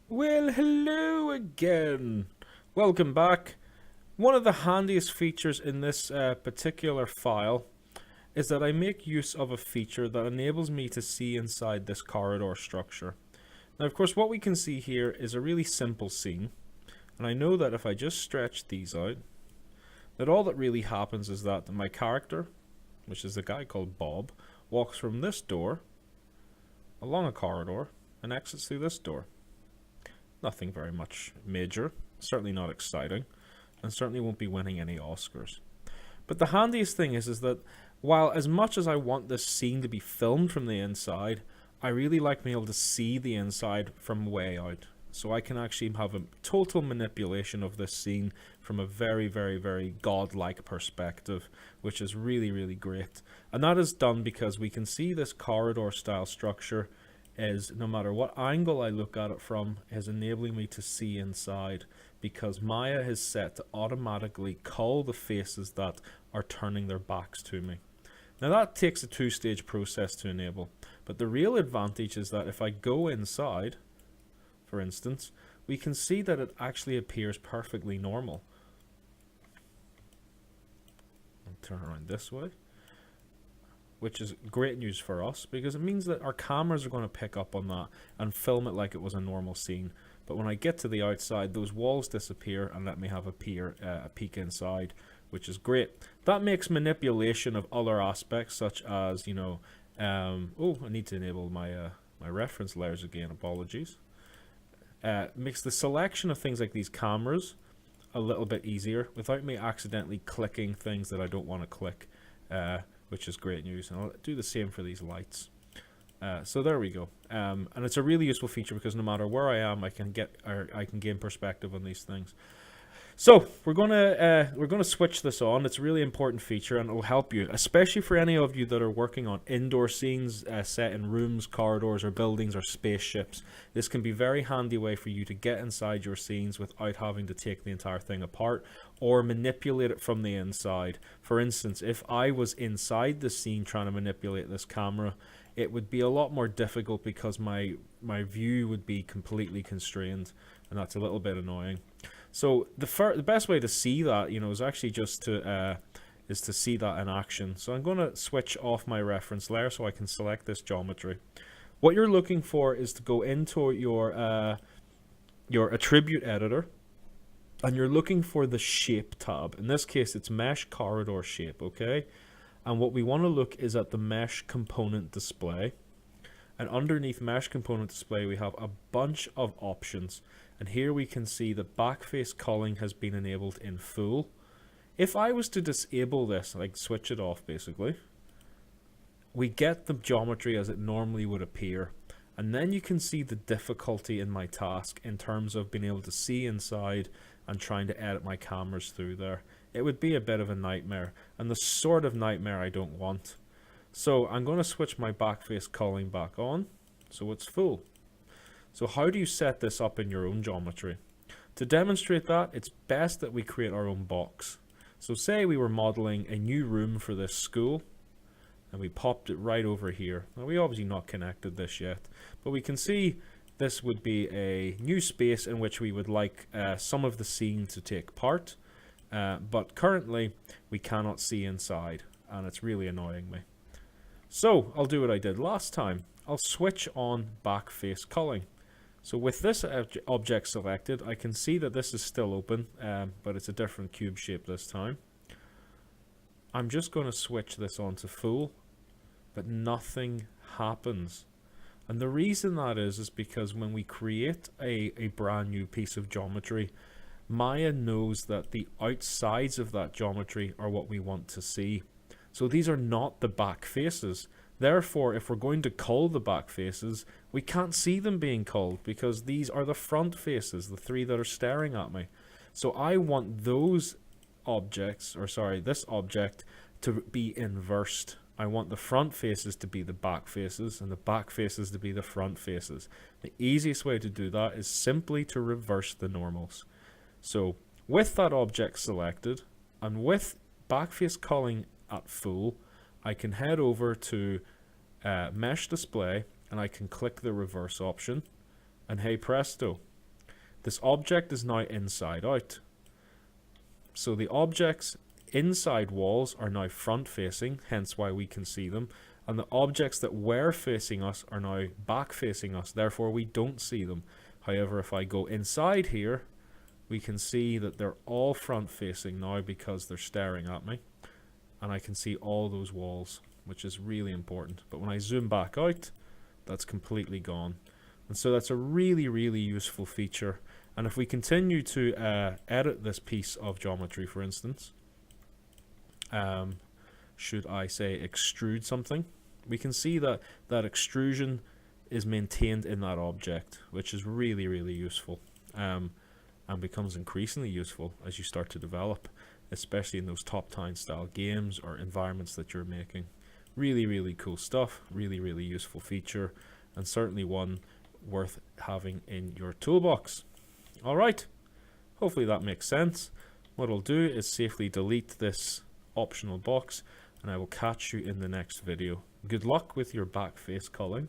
Well, hello again. Welcome back. One of the handiest features in this particular file is that I make use of a feature that enables me to see inside this corridor structure. Now, of course, what we can see here is a really simple scene, and I know that if I just stretch these out, that all that really happens is that my character, which is the guy called Bob, walks from this door along a corridor and exits through this door. Nothing very much major, certainly not exciting, and certainly won't be winning any Oscars. But the handiest thing is that while as much as I want this scene to be filmed from the inside, I really like being able to see the inside from way out. So I can actually have a total manipulation of this scene from a very, very, very godlike perspective, which is really, really great. And that is done because we can see this corridor style structure is, no matter what angle I look at it from, is enabling me to see inside, because Maya is set to automatically cull the faces that are turning their backs to me. Now that takes a two-stage process to enable, but the real advantage is that if I go inside, for instance, we can see that it actually appears perfectly normal. I'll turn around this way, which is great news for us because it means that our cameras are going to pick up on that and film it like it was a normal scene. But when I get to the outside, those walls disappear and let me have a peek inside, which is great. That makes manipulation of other aspects, such as, oh, I need to enable my my reference layers again. Apologies. Makes the selection of things like these cameras a little bit easier without me accidentally clicking things that I don't want to click. Which is great news. And I'll do the same for these lights. So there we go. And it's a really useful feature because no matter where I am, I can gain perspective on these things. So we're gonna switch this on. It's a really important feature, and it will help you, especially for any of you that are working on indoor scenes set in rooms, corridors, or buildings, or spaceships. This can be a very handy way for you to get inside your scenes without having to take the entire thing apart or manipulate it from the inside. For instance, if I was inside the scene trying to manipulate this camera, it would be a lot more difficult because my view would be completely constrained, and that's a little bit annoying. So the best way to see that, is actually just to see that in action. So I'm going to switch off my reference layer so I can select this geometry. What you're looking for is to go into your attribute editor, and you're looking for the shape tab. In this case, it's mesh corridor shape, okay? And what we want to look is at the mesh component display. And underneath mesh component display, we have a bunch of options. And here we can see that backface culling has been enabled in full. If I was to disable this, like switch it off basically, we get the geometry as it normally would appear. And then you can see the difficulty in my task in terms of being able to see inside and trying to edit my cameras through there. It would be a bit of a nightmare, and the sort of nightmare I don't want. So I'm going to switch my backface culling back on, so it's full. So how do you set this up in your own geometry? To demonstrate that, it's best that we create our own box. So say we were modeling a new room for this school, and we popped it right over here. Now we obviously not connected this yet, but we can see this would be a new space in which we would like some of the scene to take part, but currently we cannot see inside, and it's really annoying me. So I'll do what I did last time. I'll switch on backface culling. So with this object selected, I can see that this is still open, but it's a different cube shape this time. I'm just going to switch this on to full, but nothing happens. And the reason that is because when we create a brand new piece of geometry, Maya knows that the outsides of that geometry are what we want to see. So these are not the back faces. Therefore, if we're going to cull the back faces, we can't see them being culled because these are the front faces, the three that are staring at me. So I want those objects, this object to be inversed. I want the front faces to be the back faces and the back faces to be the front faces. The easiest way to do that is simply to reverse the normals. So with that object selected and with backface culling at full, I can head over to mesh display and I can click the reverse option, and hey presto, this object is now inside out. So the objects inside walls are now front facing, hence why we can see them, and the objects that were facing us are now back facing us, therefore we don't see them. However, if I go inside here, we can see that they're all front facing now because they're staring at me, and I can see all those walls, which is really important. But when I zoom back out, that's completely gone. And so that's a really, really useful feature. And if we continue to edit this piece of geometry, for instance, should I say extrude something, we can see that that extrusion is maintained in that object, which is really, really useful, and becomes increasingly useful as you start to develop, especially in those top-down style games or environments that you're making. Really, really cool stuff, really, really useful feature, and certainly one worth having in your toolbox. Alright, hopefully that makes sense. What I'll do is safely delete this optional box, and I will catch you in the next video. Good luck with your backface culling.